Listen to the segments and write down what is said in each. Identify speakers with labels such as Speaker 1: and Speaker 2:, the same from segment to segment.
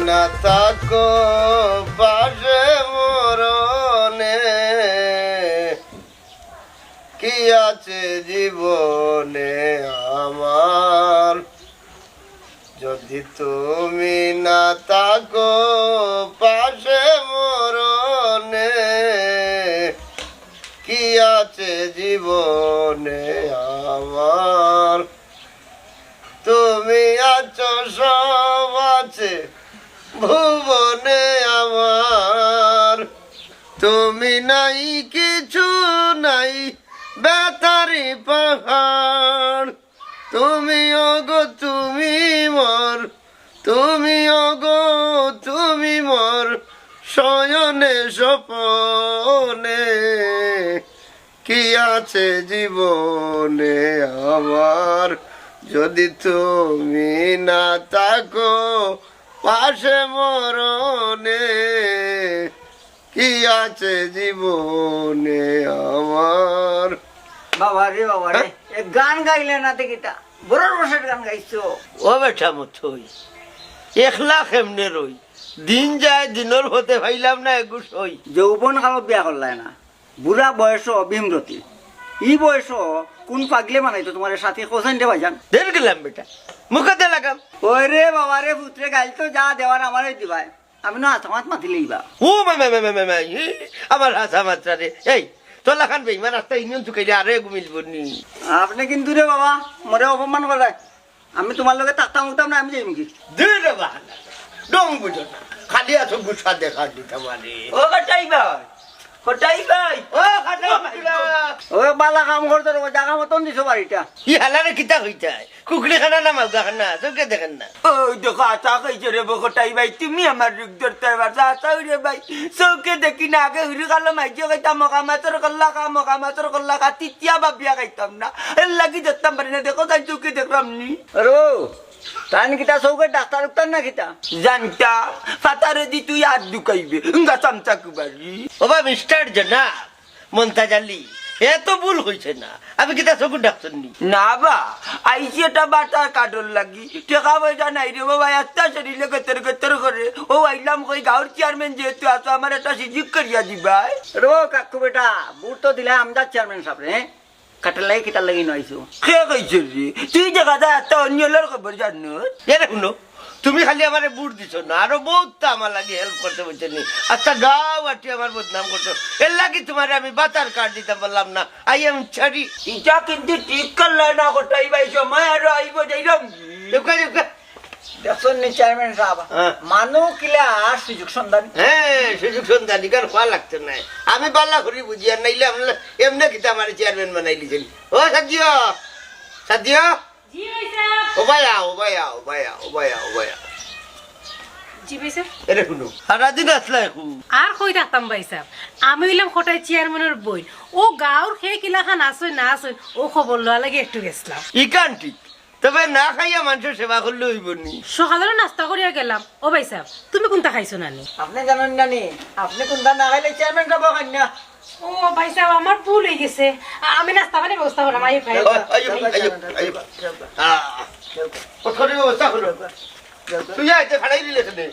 Speaker 1: না থাকো পাশে মরণে কি আছে জীবনে আমার যদি তুমি না থাকো পাশে মরণে কি আছে জীবনে আমার তুমি আছো সব আছে ভুবনে আমার তুমি নাই কিছু নাই বেতারি পাহাড় তুমি ওগো তুমি মোর তুমি ওগো তুমি মোর শয়নে স্বপনে কি আছে জীবনে আমার যদি তুমি না থাকো পাশে মরণে কি আছে জীবনে আমার।
Speaker 2: বাবা রে বাবা রে গান গাইলে না দেখিতা বড় বসের গান গাইছো
Speaker 1: ও বেটা মথই একলা কেমনে রই দিন যায় দিনের হতে পাইলাম না এগুস হই
Speaker 2: যৌবন কালত বিয়া করলাই না বুড়া বয়স অভিমরতি ই বয়স কোন পাগলে বানাইতো তোমার সাথে কোসাইন দে ভাইজান
Speaker 1: দের গেলাম বেটা মুখতে লাগাম
Speaker 2: ওই রে বাবা রে পুত্রে গাইল তো যা দেওয়ার আমারে দিবাই আমি না হাত মাতি লইবা
Speaker 1: ও আমার হাসা মাত্রা রে এই তোলা খান বেইমান রাস্তা ইউনিয়ন চুকাইলে আরে ঘুমিলব নি
Speaker 2: আপনি কিন্তু রে বাবা মরে অপমান করে আমি তোমার লগে তাকতাম উঠতাম না আমি যাইম কি
Speaker 1: দূর রে বাহানা ডং বুঝো না খালি আছো গুছা দেখা দিতে মানে
Speaker 2: ও কাটাই ভাই কটাই ভাই
Speaker 1: ও খাটা
Speaker 2: ও বালা কাম করতে রে জায়গা মতন দিছো বাড়িটা
Speaker 1: ই হালারে কিতা হইতায় কুকলি খানা না মাউগা খানা চোখে দেখেন না
Speaker 2: ওই দেখো আতা কইছো রে বকটাই ভাই তুমি আমার রুক ধরতে পারছো আতা রে ভাই চোখে দেখি না আগে হুরি কালো মাইজো কইতাম মকামাতর কল্লা কা তিতিয়া বাবিয়া কইতাম না এর লাগি ধরতাম পারি না দেখো তাই চোখে দেখলাম নি রো তান কিতা চৌকে ডাক্তার উত্তর না কিতা জানতা ফাতারে দি তুই আর দুকাইবে গা চামচা কুবারি
Speaker 1: ও বা মিস্টার জনা মন্তাজালি এত ভুল হইছে না আমি কিতা চকু ডাক্তার নি
Speaker 2: না বা আইসি এটা বাটার কাটর লাগি টাকা পয়সা নাই রে বাবা একটা শরীরে গতর করে ও আইলাম কই গাঁর চেয়ারম্যান যেহেতু আছো আমার একটা সুযোগ করিয়া দিবা রো কাকু বেটা বুট তো দিলে আমদার চেয়ারম্যান সাহেব রে কাটার লাগি কিটার লাগি নইছো কে কইছ রে তুই দেখা যায় একটা অন্য লোক খবর জানো
Speaker 1: এরে শুনো তুমি খালি আমারে বুট দিছো না আরো বহুত আমার লাগে হেল্প করতে বলছে নি আচ্ছা গাও আটি আমার বদনাম করছো এর লাগি তোমারে আমি বাতার কার্ড দিতে পারলাম না আই এম সরি
Speaker 2: এটা কিন্তু ঠিক করলে না কোটাই ভাই সময় আর আইব যাইলাম দেখুন নি চেয়ারম্যান সাহেব মানো কিলা সুযোগ সন্ধান
Speaker 1: হ্যাঁ সুযোগ সন্ধানী কার খোয়া লাগতো না আমি বাল্লা করি বুঝি আর নাইলে আমরা এমনি কিতা আমার চেয়ারম্যান বানাই লিছেন ও সাদিও সাদিও
Speaker 3: জি ভাই সাহেব
Speaker 1: ও ভাইয়া
Speaker 3: জি ভাই সাহেব
Speaker 1: এরে শুনো সারাদিন আসলা এখন
Speaker 3: আর কই থাকতাম ভাই সাহেব আমি হইলাম খটাই চেয়ারম্যানের বই ও গাঁর খেয়ে কিলা খান আসই না আসই ও খবর লওয়া লাগে একটু গেছিলাম
Speaker 1: ইকান ঠিক তবে না খাইয়া মানুষের সেবা করলে হইব নি
Speaker 3: সকালে নাস্তা করিয়া গেলাম ও ভাই সাহেব তুমি কোনটা খাইছো নানি
Speaker 2: আপনি জানেন না নি আপনি কোনটা না খাইলে চেয়ারম্যান খাবো কান্না
Speaker 3: ও ভাই সাহেব আমার ভুল হয়ে গেছে আমি নাস্তা পানি ব্যবস্থা করলাম আই খাই
Speaker 1: ওঠরে ব্যবস্থা করো তুই আইতে ফাড়াই দিলে কেনে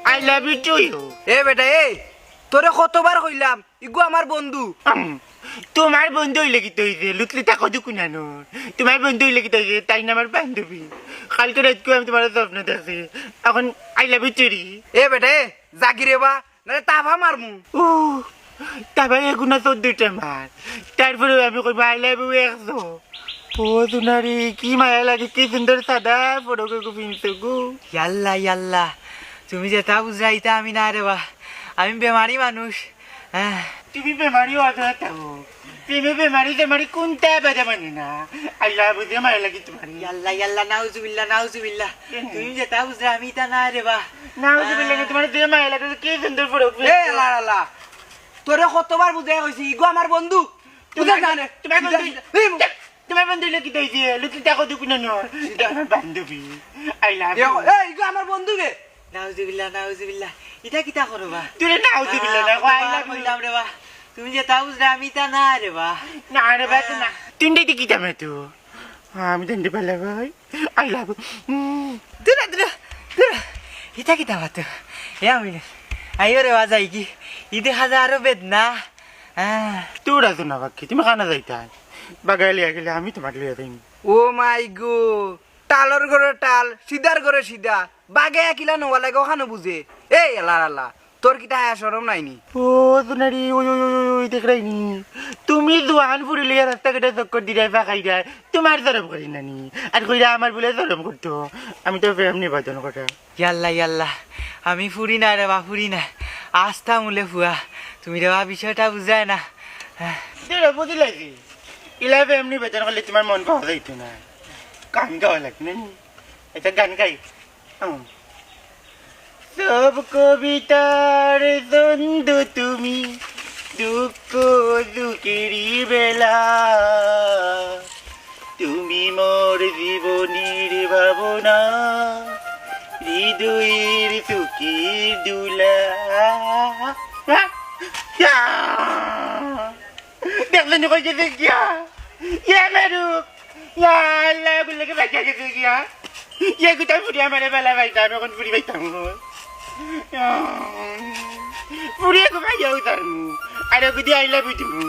Speaker 1: I love you to you
Speaker 2: এ বেটা এ তোরে কতবার কইলাম ইগো আমার বন্ধু
Speaker 1: তোমার বন্ধু হইলে কি তৈরি লুতলি তা কত কুনানো তোমার বন্ধু হইলে কি তৈরি তাই না আমার বান্ধবী কালকে রাতকে আমি তোমার স্বপ্ন দেখছি এখন আই লাভ ইউ চুরি
Speaker 2: এ বেটা এ জাগিরে বা না তাফা মারমু
Speaker 1: ও তারপরে এগুলো 14টা মার তারপরে আমি কইব আই লাভ ইউ 100 ও তুনারি কি মায়া লাগে কি সুন্দর সাদা ফটোকে খুব পিনছো গো
Speaker 2: ইয়াল্লা ইয়াল্লা তুমি যেটা বুঝাইতা আমি না রে বা আমি বেমারি মানুষ
Speaker 1: তুমি বেমারি হওয়া থাকো তুমি বেমারি কোনটা বাজা মানে না আই লাভ ইউ মায়া লাগে তোমার
Speaker 2: ইয়াল্লা ইয়াল্লা নাউজুবিল্লাহ তুমি যেটা বুঝা আমি তা না রে বা
Speaker 1: নাউজুবিল্লাহ তোমার যে মায়া লাগে কি সুন্দর ফটো
Speaker 2: এ লালা তোরে কতবার বুঝাই কইছি ইগো আমার বন্ধু তুই জানে
Speaker 1: তোমার বন্ধু কি তৈরি লুকি টাকা দুকুন বান্ধবী আই লাভ ইউ
Speaker 2: ইগো আমার বন্ধু রে নাউজুবিল্লাহ এটা কিটা করবা
Speaker 1: তুই নাউজুবিল্লাহ না আই লাভ ইউ
Speaker 2: কইলাম রে বা তুমি যেটা বুঝা আমি তা না রে বা
Speaker 1: না রে বা না তিনটে কি জামে তো
Speaker 4: আমি জানতে পারলাম ভাই আই লাভ
Speaker 2: দূরা দূরা দূরা ইটা কিতা মাতো এ আমি আইও রে বাজাই কি ই দেখা যায় আরো বেদনা
Speaker 4: তোর আছো না বাকি তুমি খানা যাইতা বাগায় লিয়া গেলে আমি তোমার লিয়া দিন
Speaker 2: ও মাই গো টালর ঘরে টাল সিধার ঘরে সিধা বাগে কিলা নোয়া লাগে ওখানে বুঝে এই আল্লাহ আল্লাহ তোর কিটা হায়া সরম নাইনি
Speaker 4: ও সোনারি ওই ওই ওই ওই দেখ রাইনি তুমি জোয়ান ফুরি লিয়া রাস্তা কেটে চক্কর দিলাই ফাঁকাই যায় তোমার জরম করি নানি আর কইরা আমার বলে জরম করতো আমি তো প্রেম নিবাদন কথা
Speaker 2: ইয়াল্লা ইয়াল্লা আমি ফুরি না রে বা ফুরি না আস্থা মুলে ফুয়া তুমি রে বা বিষয়টা বুঝায় না
Speaker 4: দেড় বুঝলাইছি ইলা প্রেম নিবাদন করলে তোমার মন পাওয়া যাইতো না গান গাওয়া লাগে না এটা গান গাই সব কবিতার দ্বন্দ্ব তুমি দুঃখ দুঃখেরই বেলা তুমি মোর জীবনের ভাবনা হৃদয়ের সুখের দুলা দেখলেন কই গেছে গিয়া ইয়া মেরু ইয়া আল্লাহ বলে কে বাচ্চা গেছে গিয়া ইয়া গুতা ফুরিয়া মারে বেলা বাইতা আমি এখন ফুরি বাইতাম ফুরিয়া কো ভাইয়া উতারমু আর গুদি আইলা বুঝমু